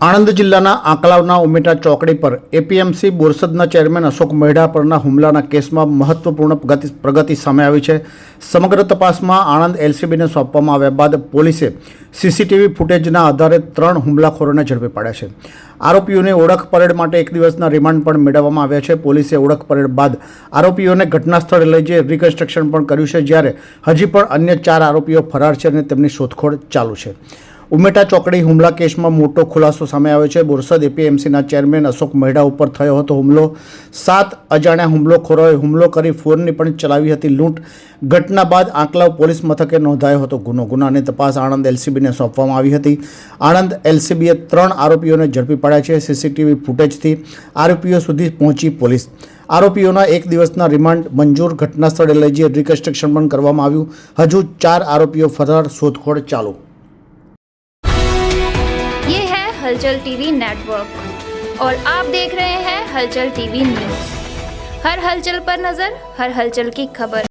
આણંદ જિલ્લાના આંકલાવના ઉમેટા ચોકડી પર એપીએમસી બોરસદના ચેરમેન અશોક મહેડા પરના હુમલાના કેસમાં મહત્વપૂર્ણ પ્રગતિ સામે આવી છે। સમગ્ર તપાસમાં આણંદ એલસીબીને સોંપવામાં આવ્યા બાદ પોલીસે સીસીટીવી ફૂટેજના આધારે 3 હુમલાખોરોને ઝડપી પાડ્યા છે। આરોપીઓને ઓળખ પરેડ માટે 1 દિવસના રિમાન્ડ પણ મેળવવામાં આવ્યા છે। પોલીસે ઓળખ પરેડ બાદ આરોપીઓને ઘટના સ્થળે લઈ જઈ રિકન્સ્ટ્રક્શન પણ કર્યું છે, જ્યારે હજી પણ અન્ય 4 આરોપીઓ ફરાર છે અને તેમની શોધખોળ ચાલુ છે। ઉમેટા ચોકડી હુમલા કેસમાં મોટો ખુલાસો સામે આવ્યો છે। બોરસદ એપીએમસીના ચેરમેન અશોક મહેડા ઉપર થયો હતો હુમલો। 7 અજાણ્યા હુમલાખોરોએ હુમલો કરી ફોનની પણ ચલાવી હતી લૂંટ। ઘટના બાદ આંકલાવ પોલીસ મથકે નોંધાયો હતો ગુનો। ગુનાની તપાસ આણંદ એલસીબીને સોંપવામાં આવી હતી। આણંદ એલસીબીએ 3 આરોપીઓને ઝડપી પાડ્યા છે। સીસીટીવી ફૂટેજથી આરોપીઓ સુધી પહોંચી પોલીસ। આરોપીઓના 1 દિવસના રિમાન્ડ મંજૂર। ઘટના સ્થળે લઈ જઈ રિકન્સ્ટ્રક્શન પણ કરવામાં આવ્યું। હજુ 4 આરોપીઓ ફરાર, શોધખોળ ચાલુ। ये है हलचल टीवी नेटवर्क और आप देख रहे हैं हलचल टीवी न्यूज। हर हलचल पर नजर, हर हलचल की खबर।